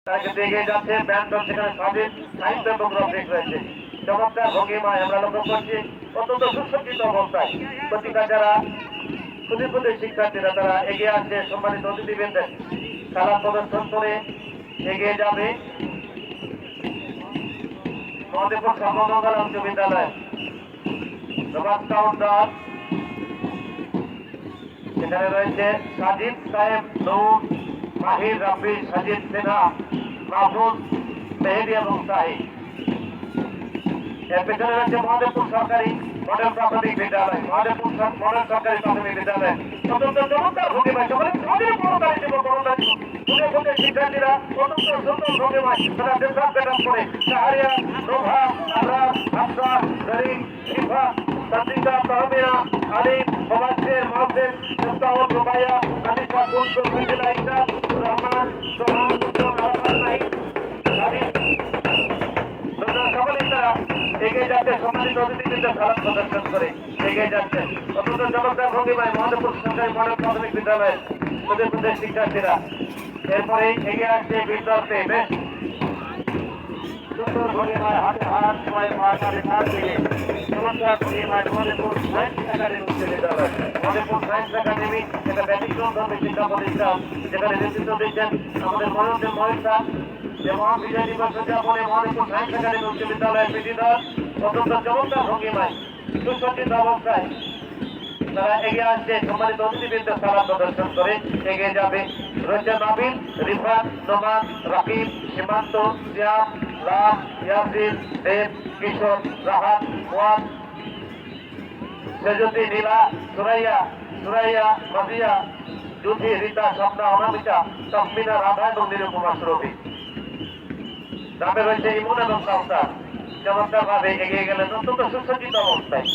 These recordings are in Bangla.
তাকে এগিয়ে যাচ্ছে ব্যান্ডন, সেখানে স্বাধীন সাহিত্য এবং রফিক রয়েছে। চমৎকার ভঙ্গিমায় আমরা লক্ষ্য করছি, অত্যন্ত সুসজ্জিত অবস্থায় প্রতিটা যারা ক্ষুদে ক্ষুদে শিক্ষার্থীরা তারা এগিয়ে আসছে। সম্মানিত অতিথিবৃন্দের খেলা প্রদর্শন করে এগিয়ে যাবে মহাদেবপুর সর্বমঙ্গল উচ্চ বিদ্যালয় কাউন্টার। সেখানে রয়েছে সাজিদ সাহেব, নূর, মাহির, রাফি, সাজিদ, সিনহা, মাহফুজ, মেহেদি এবং সাহিদ। এর পেছনে রয়েছে মহাদেবপুর সরকারি মডেল প্রাথমিক বিদ্যালয়, মহাদেবপুর মডেল সরকারি প্রাথমিক বিদ্যালয়। অত্যন্ত চমৎকার ভঙ্গিমায় সকলে শিক্ষার্থীরা অত্যন্ত সুন্দর ভঙ্গিমায় তারা দেশাল পেটাপ করে শাহরিয়া, নোভা, আবরার, হাফসা, জরিন, শিফা, সাদিকা, তাহমিয়া, আলিম, মোবাজ্জের, মাহফিজ, মুস্তাউল, রুবাইয়া, আনিসা, কুলসুম, মিথিলা, ইশরাত, রহমান, সোহান, আরাফাত, নাহিদ, সাদিক সকলেই তারা এগিয়ে যাচ্ছে। সম্মানিত অতিথিবৃন্দ খেলা প্রদর্শন করে এগিয়ে যাচ্ছে অত্যন্ত চমৎকার ভঙ্গিমায় মহাদেবপুর সরকারি মডেল প্রাথমিক বিদ্যালয়ের প্রদেশ শিক্ষার্থীরা। এরপরে এগিয়ে আসছে বিদ্যার্থী বেশ সুন্দর ভঙ্গিমায় হাতে হাত সময় মাঠে হাত দিয়ে চমৎকার ভঙ্গিমায় মহাদেবপুর সায়েন্স একাডেমি উচ্চ বিদ্যালয়। মহাদেবপুর সায়েন্স একাডেমি একটা ব্যতিক্রম ধর্মী শিক্ষা প্রতিষ্ঠান, যেখানে নেতৃত্ব দিচ্ছেন আমাদের মনোরঞ্জন মহিষা। মহান বিজয় দিবস উদযাপনে মহাদেবপুর সায়েন্স একাডেমি উচ্চ বিদ্যালয়ের পিটি দল অত্যন্ত চমৎকার ভঙ্গিমায় সুসজ্জিত অবস্থায় তারা এগিয়ে আসছে। সম্মানিত অতিথিবৃন্দ খেলা প্রদর্শন করে এগিয়ে যাবে। রয়েছে নাবিল, রিফাত, নোমান, রাকিব, সীমান্ত, সিয়াম, রাম, ইয়াসির, দেব, কিশোর, রাহাত, ওয়ান, সেজতি, নীলা, সুরাইয়া, মাজিয়া, জুথি, রীতা, স্বপ্না, অনামিকা, তসমিনা, রাধা এবং নিরুপমা সুরভি। নামে রয়েছে ইমন এবং কাউসার। চমৎকার ভাবে এগিয়ে গেলেন অত্যন্ত সুসজ্জিত অবস্থায়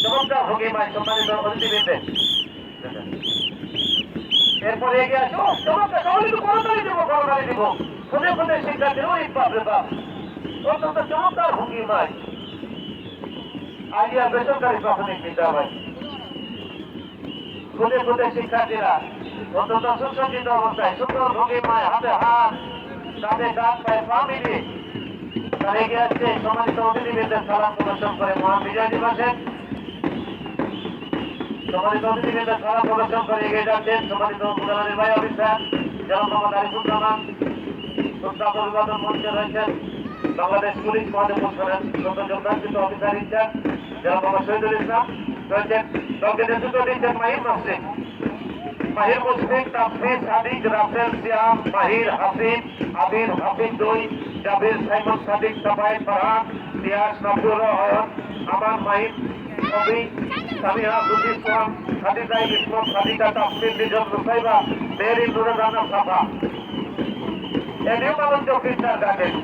চমৎকার ভঙ্গিমায় সম্মানিত অতিথিবৃন্দে। এরপরে এগিয়ে আসো চমৎকার করতালি দিব খুঁজে খুঁজে শিক্ষার্থী ওই বাপরে বাপ অত্যন্ত চমৎকার ভঙ্গিমায় আলিয়া বেসরকারি প্রাথমিক বিদ্যালয় খুঁজে খুঁজে শিক্ষার্থীরা অত্যন্ত সুসজ্জিত অবস্থায় সুন্দর ভঙ্গিমায় হাতে হাত কাঁধে কাঁধ পায়ে পা মিলিয়ে তারা এগিয়ে আসছে। সম্মানিত অতিথিবৃন্দের সালাম প্রদর্শন করে মহান বিজয় দিবসের সম্মানিত অতিথিবৃন্দের সালাম প্রদর্শন করে এগিয়ে যাচ্ছেন সম্মানিত উপজেলা নির্বাহী অফিসার জনাব মোহাম্মদ আরিফুর রহমান। প্রস্তাব অভিবাদন মঞ্চে রয়েছেন বাংলাদেশ পুলিশ মহাদেবপুর সদর যোগদানকৃত অফিসার ইনচার্জ জনাব মোহাম্মদ শহীদুল ইসলাম রয়েছেন। দলকে নেতৃত্ব দিচ্ছেন মাহির মুশফিক, তাফসির, সাদিক, রাসেল, সিয়াম, মাহির, হাসিন, আবির, হাফিজ, দুই, জাবির, সাইমন, সাদিক, সাফায়েত, ফারহান, রিয়াজ, নবরুল, অয়ন, আমান, মাহির, কবি, সামিহা, সুফি, সোহান, খাদিজা, ইসলাম, সাদিকা, তাফসির, নিজাম, রুসাইবা, মেহরিন, নুরজানা, সাফা। এ নিউ মালঞ্চ কৃষ্ণার গার্ডেন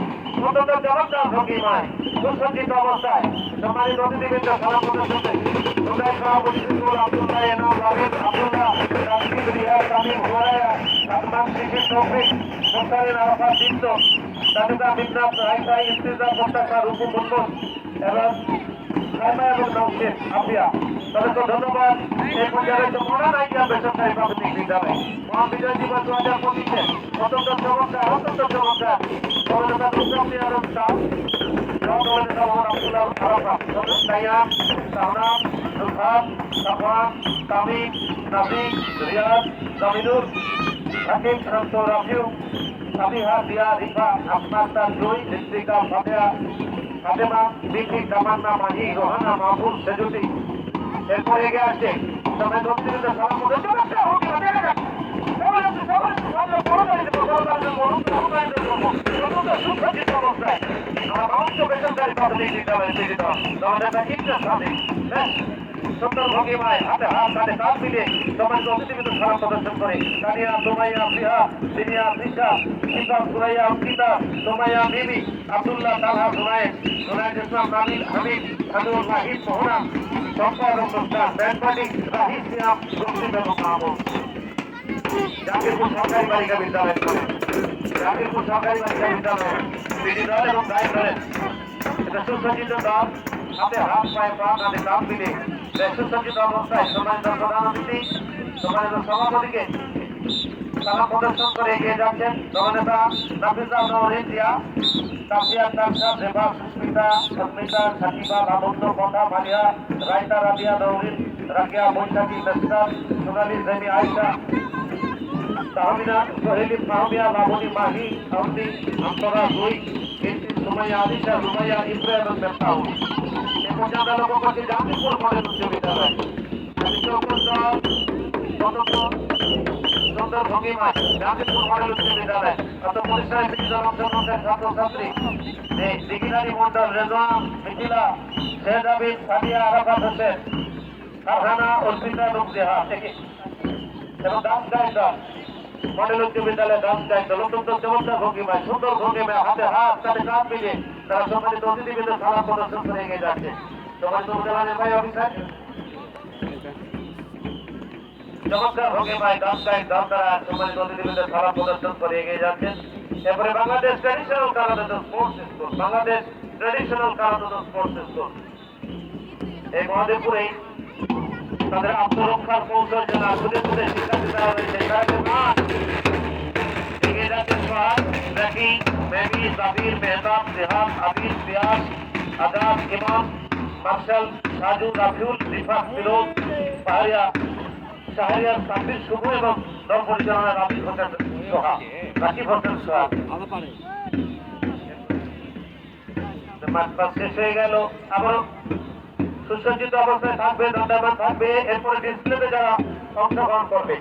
অত্যন্ত চমৎকার ভঙ্গিমায় সুসজ্জিত অবস্থায় সম্মানিত অতিথিবৃন্দ খেলা প্রদর্শন আব্দুল্লাহ, এনাম, রাবিদ, আব্দুল্লাহ, রাশিদ, রিয়া, তামিম, হুরায়া, সাদমান, শিশির, তৌফিক, মুস্তারিন, আরাফাত, দীপ্ত, সাদিকা, বিপ্লব, রাইসা, ইস্তিজা, মুস্তাফা, রূপু, মুন্নুর এবং সাইমা এবং নওশির, আফিয়া। তাদেরকে ধন্যবাদ। এই পর্যায়ে রয়েছে মডার্ন আইডিয়া বেসরকারি প্রাথমিক বিদ্যালয় মহান বিজয় দিবস 2025 অত্যন্ত চমৎকার সমাজতা উদ্যোগী আরো স্টাফ আব্দুল্লাহ, আরাফাত, সাইয়াম, সাহনাম, রুফাত, সাফওয়ান, তামিম, নাফিক, রিয়াজ, জামিনুর, হাকিম, শান্ত, রাফিউ, সাবিহা, দিয়া, রিফা, আফনাতা, জুই, ঋত্বিকা, ফাতেহা, ফাতেমা, বিপি, তামান্না, মাহি, রোহানা, মাহফুজ, সেজুতি। এরপর এগিয়ে আসছে সবাই দক্ষিণের সালাম সুসজ্জিত অবস্থায় আমরা বাউন্ন বেসরকারি প্রাথমিক বিদ্যালয়ের সুন্দর ভঙ্গিমায় হাতে হাত কাঁধে কাঁধ মিলিয়ে সমাজকে অতিথিবৃন্দ সালাম প্রদর্শন করে তানিয়া, সুমাইয়া, ফিহা, সিনিয়া, ফিসা, শিফা, সুরাইয়া, অঙ্কিতা, সুমাইয়া, মিমি, আব্দুল্লাহ, তালহা, সুনায়েদ, ইসলাম, নাবিল, হামিদ, হানুর, রাহিম, মোহনা, সম্পা এবং মুস্তাক, ব্যান্ডপাটি, রাহিম, সিয়াম, রক্তিম এবং মাহমুদ। জাকিরপুর সরকারি বালিকা বিদ্যালয় জাকিরপুর সরকারি বালিকা বিদ্যালয় পিটি দল এবং গাইড দলের এটা সুসজ্জিত দল হাতে হাত পায়ে পা কাঁধে কাঁধ মিলে সুসজ্জিত অবস্থায় সম্মানিত প্রধান অতিথি সম্মানিত সভাপতিকে সালাম প্রদর্শন করে এগিয়ে যাচ্ছেন দলনেতা নাফিজা নওরিন জিয়া, তাফসিয়া তাকসা, রেবা, সুস্মিতা, সস্মিতা, সাকিবা, লাবণ্য, কথা, মালিয়া, রায়তা, রাবিয়া, নওরিন, রাকিয়া, বৈশাখী, মেসকাত, সোনালী, জেমি, আয়েশা, তাহমিনা, সোহেলি, ফাহমিয়া, লাবণী, মাহি, আউন্দি, আন্তরা, রুই, কীর্তি, সুমাইয়া, আলিশা, রুমাইয়া, ইব্রা এবং মেফতাহ। এই পর্যন্ত লক্ষ্য করছি জাহাঙ্গীরপুর মডেল উচ্চ বিদ্যালয় সুন্দর ভঙ্গিমায় জাহাঙ্গীরপুর মডেল উচ্চ বিদ্যালয় গত পরিসরে বিদ্যালয় অংশগ্রহণের ছাত্রছাত্রী দিঘিনারী মন্ডল, রেজওয়া, মিথিলা, শেখ আবিদ, সাদিয়া, আরাফাত হোসেন, ফারহানা, অর্পিতা এবং জেহা থেকে এবং ডান্স গাইড দল মডেল উচ্চ বিদ্যালয় ডান্স গাইড দল অত্যন্ত চমৎকার ভঙ্গিমায় সুন্দর ভঙ্গিমায় হাতে হাত সাথে কাঁধ মিলিয়ে তারা সম্মানিত অতিথিবৃন্দ সালাম প্রদর্শন করে এগিয়ে যাচ্ছে। সম্মানিত উপজেলা ভাই অফিসার চমৎকার ভঙ্গিমায় ডান্স গাইড দল তারা সম্মানিত অতিথিবৃন্দ সালাম প্রদর্শন করে এগিয়ে যাচ্ছেন। এরপরে Bangladesh traditional karate sports school, Bangladesh traditional karate sports school এই মহাদেবপুরেই তাদের আত্মরক্ষার কৌশল জানা খুদে খুদে শিক্ষার্থী তারা রয়েছে। এগিয়ে যাচ্ছেন সোহাগ, রেকি, মেহবি, জাবির, মেহতাব, রেহান, আবিদ, পিয়াস, আজাদ, ইমাম, মার্শাল, সাজু, রাফিউল, রিফাত, ফিরোজ, পাহাড়িয়া, শাহরিয়ার, সাব্বির, শুভ এবং দল পরিচালনায় রাকিব হোসেন সোহাগ, রাকিব হোসেন সোহাগ। মাঠ পাস শেষ হয়ে গেল, আবারও সুসজ্জিত অবস্থায় থাকবে, দণ্ডায়মান থাকবে। এরপরে ডিসপ্লেতে যারা অংশগ্রহণ করবে